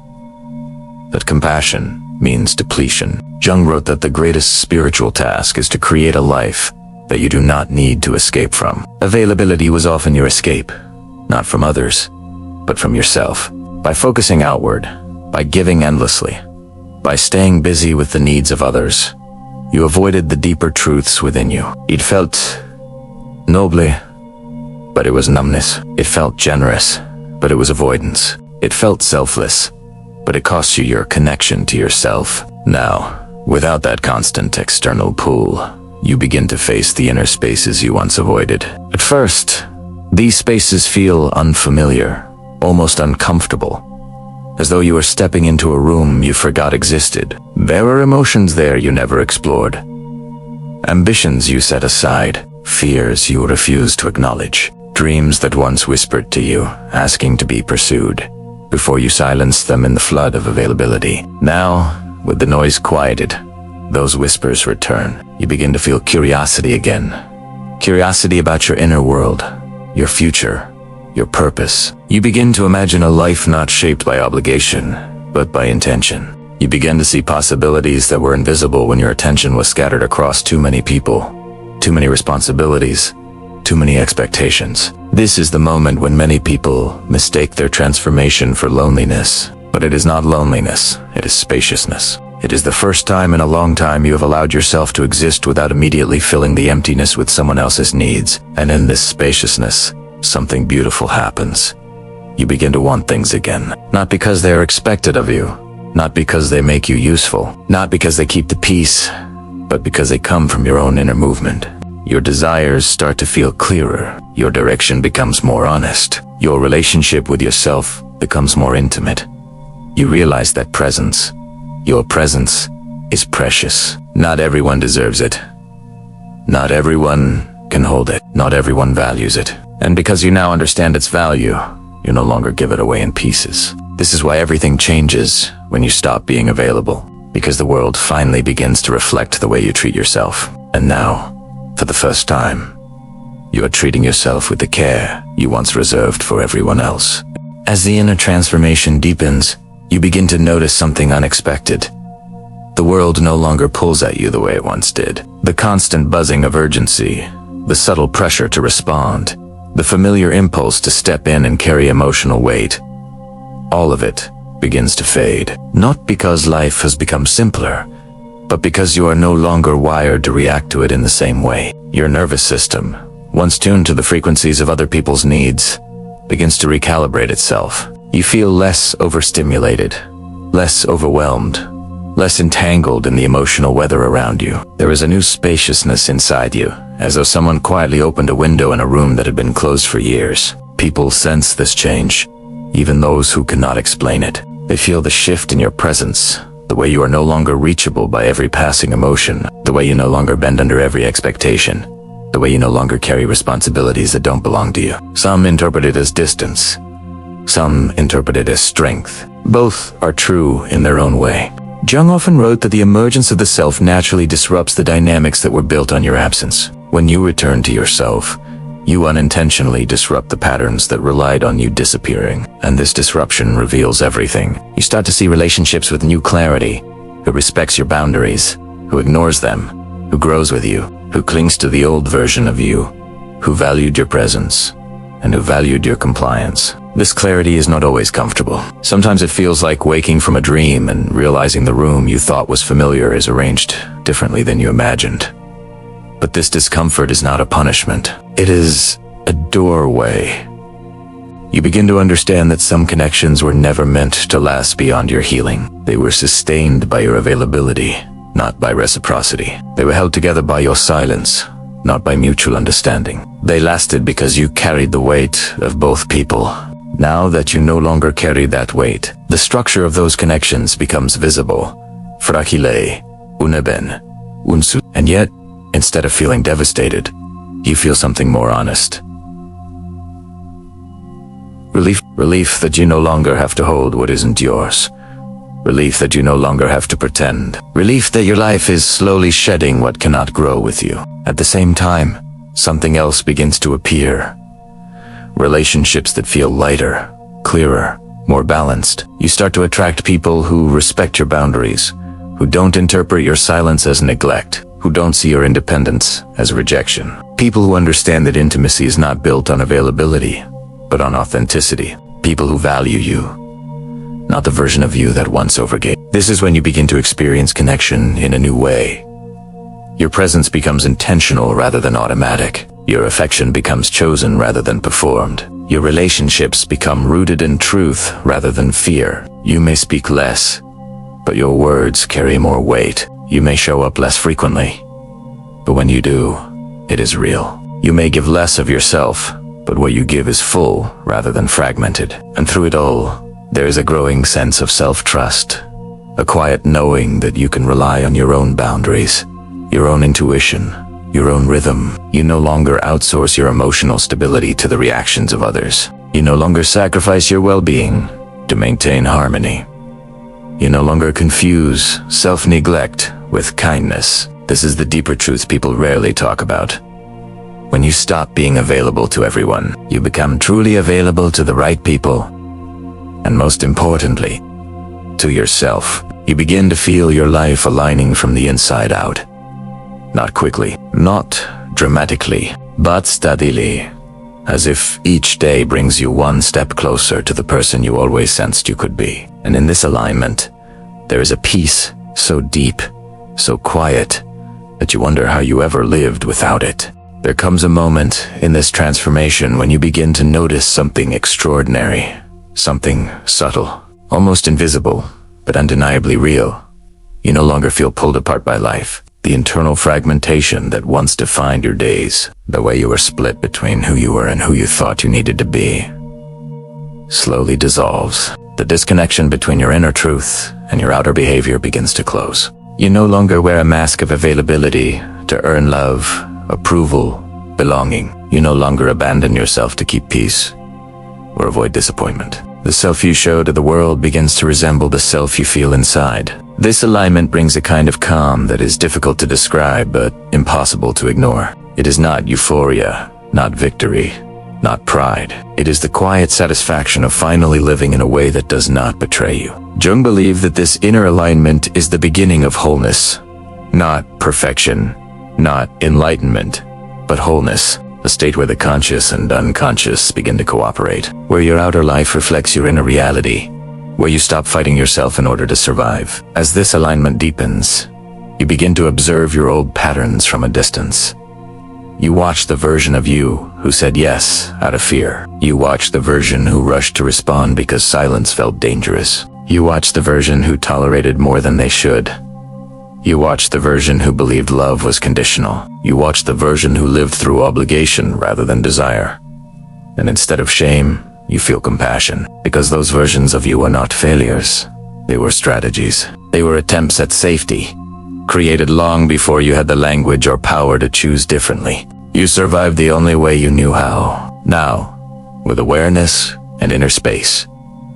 that compassion means depletion. Jung wrote that the greatest spiritual task is to create a life that you do not need to escape from. Availability was often your escape, not from others, but from yourself. By focusing outward, by giving endlessly, by staying busy with the needs of others, you avoided the deeper truths within you. It felt noble, but it was numbness. It felt generous, but it was avoidance. It felt selfless, but it cost you your connection to yourself. Now, without that constant external pull, you begin to face the inner spaces you once avoided. At first, these spaces feel unfamiliar, almost uncomfortable. as though you were stepping into a room you forgot existed. There were emotions there you never explored, ambitions you set aside, fears you refused to acknowledge, dreams that once whispered to you, asking to be pursued, before you silenced them in the flood of availability. Now, with the noise quieted, those whispers return. You begin to feel curiosity again. Curiosity about your inner world, your future, your purpose. You begin to imagine a life not shaped by obligation, but by intention. You begin to see possibilities that were invisible when your attention was scattered across too many people, too many responsibilities, too many expectations. This is the moment when many people mistake their transformation for loneliness. But it is not loneliness, it is spaciousness. It is the first time in a long time you have allowed yourself to exist without immediately filling the emptiness with someone else's needs. And in this spaciousness, something beautiful happens. You begin to want things again. Not because they are expected of you, not because they make you useful, not because they keep the peace, but because they come from your own inner movement. Your desires start to feel clearer. Your direction becomes more honest. Your relationship with yourself becomes more intimate. You realize that your presence, is precious. Not everyone deserves it. Not everyone can hold it. Not everyone values it. And because you now understand its value, you no longer give it away in pieces. This is why everything changes when you stop being available, because the world finally begins to reflect the way you treat yourself. And now, for the first time, you are treating yourself with the care you once reserved for everyone else. As the inner transformation deepens, you begin to notice something unexpected. The world no longer pulls at you the way it once did. The constant buzzing of urgency, the subtle pressure to respond, the familiar impulse to step in and carry emotional weight, all of it begins to fade. Not because life has become simpler, but because you are no longer wired to react to it in the same way. Your nervous system, once tuned to the frequencies of other people's needs, begins to recalibrate itself. You feel less overstimulated, less overwhelmed, less entangled in the emotional weather around you. There is a new spaciousness inside you, as though someone quietly opened a window in a room that had been closed for years. People sense this change, even those who cannot explain it. They feel the shift in your presence, the way you are no longer reachable by every passing emotion, the way you no longer bend under every expectation, the way you no longer carry responsibilities that don't belong to you. Some interpret it as distance, some interpret it as strength. Both are true in their own way. Jung often wrote that the emergence of the self naturally disrupts the dynamics that were built on your absence. When you return to yourself, you unintentionally disrupt the patterns that relied on you disappearing. And this disruption reveals everything. You start to see relationships with new clarity, who respects your boundaries, who ignores them, who grows with you, who clings to the old version of you, who valued your presence, and who valued your compliance. This clarity is not always comfortable. Sometimes it feels like waking from a dream and realizing the room you thought was familiar is arranged differently than you imagined. But this discomfort is not a punishment. It is a doorway. You begin to understand that some connections were never meant to last beyond your healing. They were sustained by your availability, not by reciprocity. They were held together by your silence, not by mutual understanding. They lasted because you carried the weight of both people. Now that you no longer carry that weight, the structure of those connections becomes visible. Fragile, uneben, unsu. And yet, instead of feeling devastated, you feel something more honest. Relief that you no longer have to hold what isn't yours. Relief that you no longer have to pretend. Relief that your life is slowly shedding what cannot grow with you. At the same time, something else begins to appear. Relationships that feel lighter, clearer, more balanced. You start to attract people who respect your boundaries, who don't interpret your silence as neglect, who don't see your independence as rejection. People who understand that intimacy is not built on availability, but on authenticity. People who value you, not the version of you that once overgave. This is when you begin to experience connection in a new way. Your presence becomes intentional rather than automatic. Your affection becomes chosen rather than performed. Your relationships become rooted in truth rather than fear. You may speak less, but your words carry more weight. You may show up less frequently, but when you do, it is real. You may give less of yourself, but what you give is full rather than fragmented. And through it all, There is a growing sense of self-trust, a quiet knowing that you can rely on your own boundaries, your own intuition, your own rhythm. You no longer outsource your emotional stability to the reactions of others. You no longer sacrifice your well-being to maintain harmony. You no longer confuse self-neglect with kindness. This is the deeper truth people rarely talk about. When you stop being available to everyone, you become truly available to the right people. And most importantly, to yourself. You begin to feel your life aligning from the inside out. Not quickly, not dramatically, but steadily, as if each day brings you one step closer to the person you always sensed you could be. And in this alignment, there is a peace so deep, so quiet, that you wonder how you ever lived without it. There comes a moment in this transformation when you begin to notice something extraordinary, something subtle, almost invisible, but undeniably real. You no longer feel pulled apart by life. The internal fragmentation that once defined your days, the way you were split between who you were and who you thought you needed to be, slowly dissolves. The disconnection between your inner truth and your outer behavior begins to close. You no longer wear a mask of availability to earn love, approval, belonging. You no longer abandon yourself to keep peace or avoid disappointment. The self you show to the world begins to resemble the self you feel inside. This alignment brings a kind of calm that is difficult to describe but impossible to ignore. It is not euphoria, not victory, not pride. It is the quiet satisfaction of finally living in a way that does not betray you. Jung believed that this inner alignment is the beginning of wholeness. Not perfection, not enlightenment, but wholeness. A state where the conscious and unconscious begin to cooperate, where your outer life reflects your inner reality, where you stop fighting yourself in order to survive. As this alignment deepens, you begin to observe your old patterns from a distance. You watch the version of you who said yes out of fear. You watch the version who rushed to respond because silence felt dangerous. You watch the version who tolerated more than they should. You watch the version who believed love was conditional. You watch the version who lived through obligation rather than desire. And instead of shame, you feel compassion, because those versions of you are not failures. They were strategies. They were attempts at safety, created long before you had the language or power to choose differently. You survived the only way you knew how. Now, with awareness and inner space,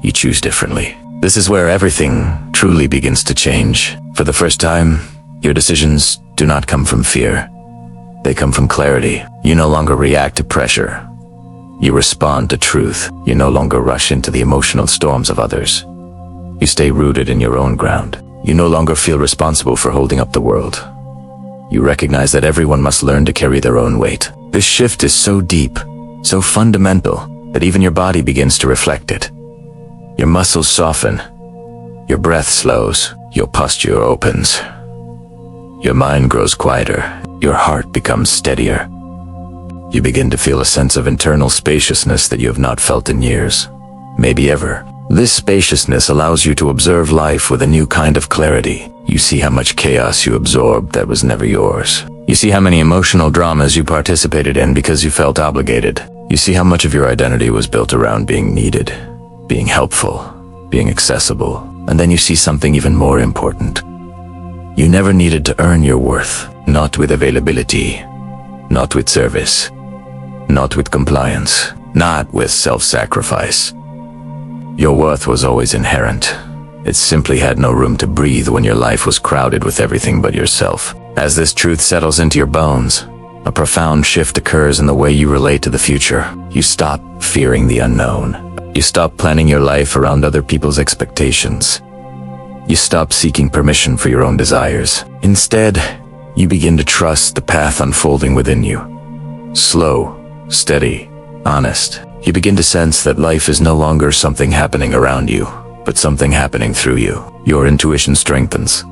you choose differently. This is where everything truly begins to change. For the first time, your decisions do not come from fear. They come from clarity. You no longer react to pressure. You respond to truth. You no longer rush into the emotional storms of others. You stay rooted in your own ground. You no longer feel responsible for holding up the world. You recognize that everyone must learn to carry their own weight. This shift is so deep, so fundamental, that even your body begins to reflect it. Your muscles soften. Your breath slows. Your posture opens. Your mind grows quieter. Your heart becomes steadier. You begin to feel a sense of internal spaciousness that you have not felt in years, maybe ever. This spaciousness allows you to observe life with a new kind of clarity. You see how much chaos you absorbed that was never yours. You see how many emotional dramas you participated in because you felt obligated. You see how much of your identity was built around being needed, being helpful, being accessible. And then you see something even more important. You never needed to earn your worth, not with availability, not with service, not with compliance, not with self-sacrifice. Your worth was always inherent. It simply had no room to breathe when your life was crowded with everything but yourself. As this truth settles into your bones, a profound shift occurs in the way you relate to the future. You stop fearing the unknown. You stop planning your life around other people's expectations. You stop seeking permission for your own desires. Instead, you begin to trust the path unfolding within you. Slow, steady, honest. You begin to sense that life is no longer something happening around you, but something happening through you. Your intuition strengthens,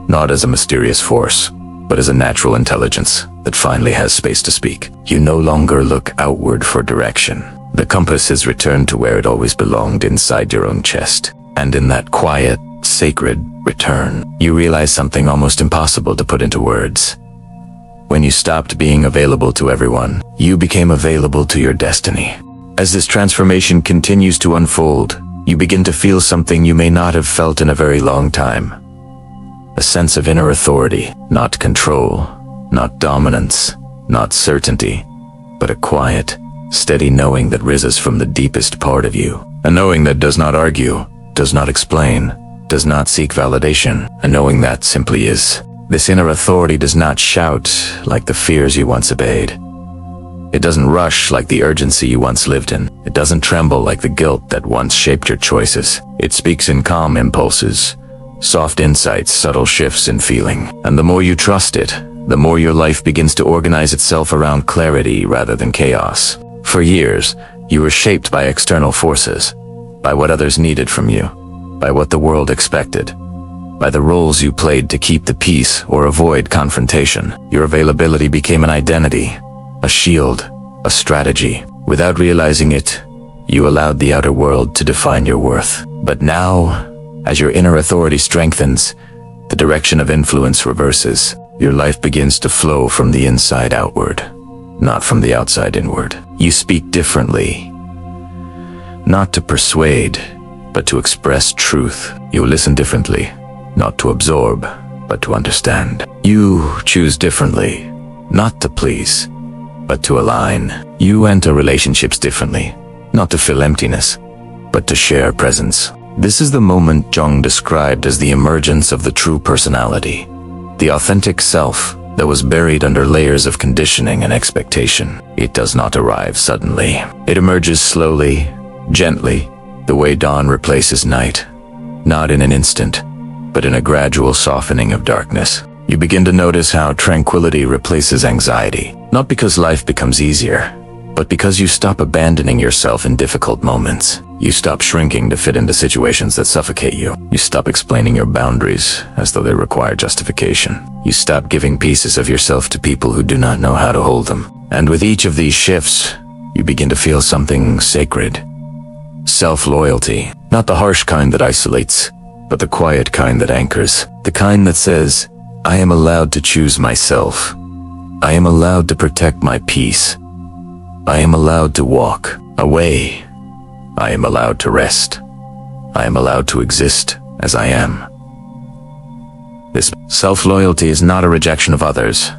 not as a mysterious force, but as a natural intelligence that finally has space to speak. You no longer look outward for direction. The compass is returned to where it always belonged, inside your own chest. And in that quiet, sacred return, you realize something almost impossible to put into words. When you stopped being available to everyone, you became available to your destiny. As this transformation continues to unfold, you begin to feel something you may not have felt in a very long time. A sense of inner authority, not control, not dominance, not certainty, but a quiet, steady knowing that rises from the deepest part of you. A knowing that does not argue, does not explain, does not seek validation. A knowing that simply is. This inner authority does not shout like the fears you once obeyed. It doesn't rush like the urgency you once lived in. It doesn't tremble like the guilt that once shaped your choices. It speaks in calm impulses, soft insights, subtle shifts in feeling. And the more you trust it, the more your life begins to organize itself around clarity rather than chaos. For years, you were shaped by external forces, by what others needed from you, by what the world expected, by the roles you played to keep the peace or avoid confrontation. Your availability became an identity, a shield, a strategy. Without realizing it, you allowed the outer world to define your worth. But now, as your inner authority strengthens, the direction of influence reverses. Your life begins to flow from the inside outward, not from the outside inward. You speak differently, not to persuade, but to express truth. You listen differently, not to absorb, but to understand. You choose differently, not to please, but to align. You enter relationships differently, not to fill emptiness, but to share presence. This is the moment Jung described as the emergence of the true personality, the authentic self that was buried under layers of conditioning and expectation. It does not arrive suddenly. It emerges slowly, gently, the way dawn replaces night, not in an instant, but in a gradual softening of darkness. You begin to notice how tranquility replaces anxiety, not because life becomes easier, but because you stop abandoning yourself in difficult moments. You stop shrinking to fit into situations that suffocate you. You stop explaining your boundaries as though they require justification. You stop giving pieces of yourself to people who do not know how to hold them. And with each of these shifts, you begin to feel something sacred. Self-loyalty, not the harsh kind that isolates, but the quiet kind that anchors. The kind that says, I am allowed to choose myself. I am allowed to protect my peace. I am allowed to walk away. I am allowed to rest. I am allowed to exist as I am. This self-loyalty is not a rejection of others.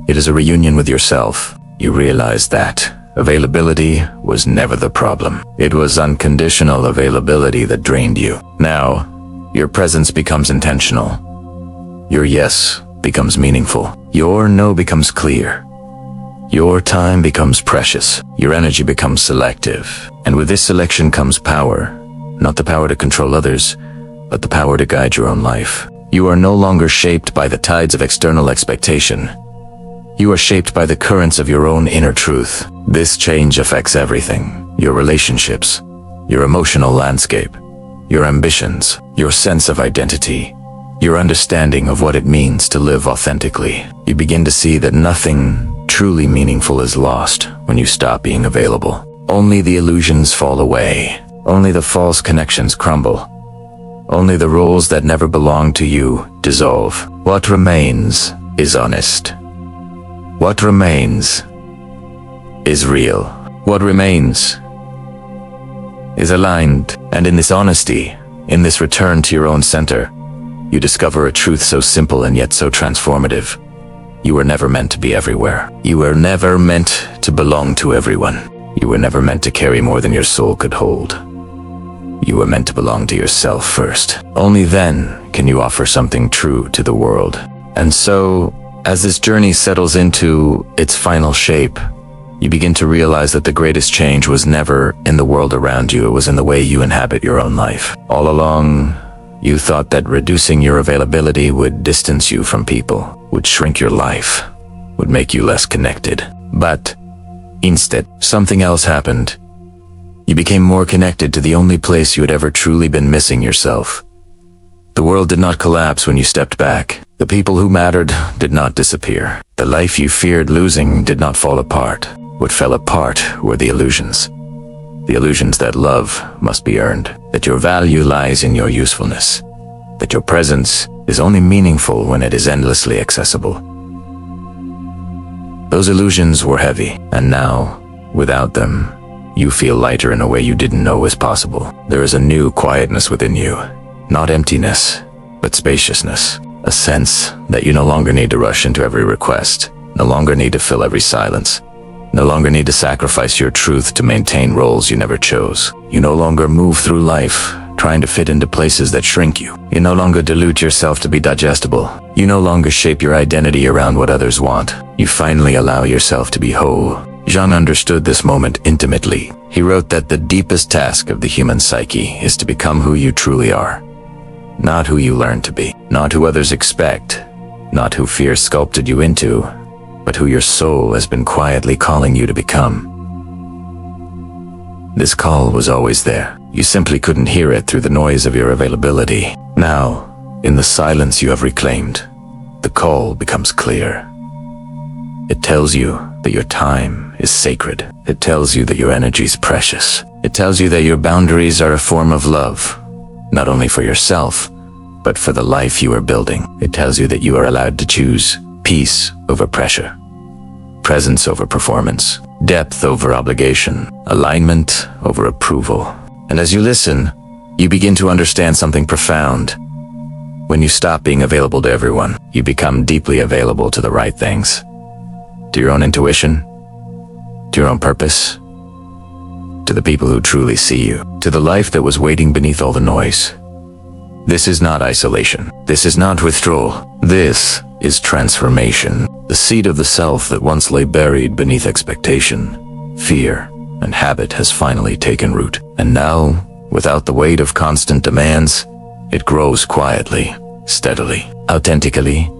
It is a reunion with yourself. You realize that availability was never the problem. It was unconditional availability that drained you. Now, your presence becomes intentional. Your yes becomes meaningful. Your no becomes clear. Your time becomes precious. Your energy becomes selective. And with this selection comes power. Not the power to control others, but the power to guide your own life. You are no longer shaped by the tides of external expectation. You are shaped by the currents of your own inner truth. This change affects everything. Your relationships, your emotional landscape, your ambitions, your sense of identity, your understanding of what it means to live authentically. You begin to see that nothing truly meaningful is lost when you stop being available. Only the illusions fall away. Only the false connections crumble. Only the roles that never belonged to you dissolve. What remains is honest. What remains is real. What remains is aligned. And in this honesty, in this return to your own center, you discover a truth so simple and yet so transformative. You were never meant to be everywhere. You were never meant to belong to everyone. You were never meant to carry more than your soul could hold. You were meant to belong to yourself first. Only then can you offer something true to the world. And so, as this journey settles into its final shape, you begin to realize that the greatest change was never in the world around you, it was in the way you inhabit your own life. All along, you thought that reducing your availability would distance you from people, would shrink your life, would make you less connected. But instead, something else happened. You became more connected to the only place you had ever truly been missing yourself. The world did not collapse when you stepped back. The people who mattered did not disappear. The life you feared losing did not fall apart. What fell apart were the illusions. The illusions that love must be earned, that your value lies in your usefulness, that your presence is only meaningful when it is endlessly accessible. Those illusions were heavy, and now, without them, you feel lighter in a way you didn't know was possible. There is a new quietness within you, not emptiness, but spaciousness. A sense that you no longer need to rush into every request, no longer need to fill every silence, no longer need to sacrifice your truth to maintain roles you never chose. You no longer move through life trying to fit into places that shrink you. You no longer dilute yourself to be digestible. You no longer shape your identity around what others want. You finally allow yourself to be whole. Jung understood this moment intimately. He wrote that the deepest task of the human psyche is to become who you truly are. Not who you learn to be, not who others expect, not who fear sculpted you into, but who your soul has been quietly calling you to become. This call was always there. You simply couldn't hear it through the noise of your availability. Now, in the silence you have reclaimed, the call becomes clear. It tells you that your time is sacred. It tells you that your energy is precious. It tells you that your boundaries are a form of love, not only for yourself, but for the life you are building. It tells you that you are allowed to choose peace over pressure, presence over performance, depth over obligation, alignment over approval. And as you listen, you begin to understand something profound. When you stop being available to everyone, you become deeply available to the right things. To your own intuition, to your own purpose, to the people who truly see you, to the life that was waiting beneath all the noise. This is not isolation. This is not withdrawal. This is transformation. The seed of the self that once lay buried beneath expectation, fear, and habit has finally taken root. And now, without the weight of constant demands, it grows quietly, steadily, authentically,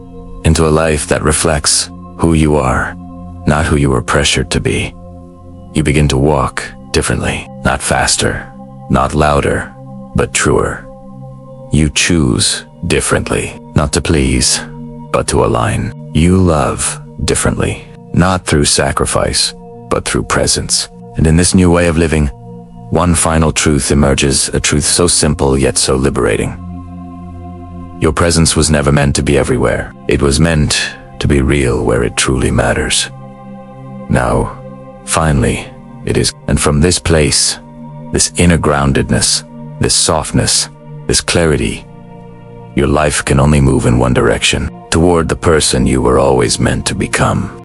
into a life that reflects who you are, not who you were pressured to be. You begin to walk differently, not faster, not louder, but truer. You choose differently, not to please, but to align. You love differently, not through sacrifice, but through presence. And in this new way of living, one final truth emerges, a truth so simple yet so liberating. Your presence was never meant to be everywhere. It was meant to be real where it truly matters. Now, finally, it is. And from this place, this inner groundedness, this softness, this clarity, your life can only move in one direction, toward the person you were always meant to become.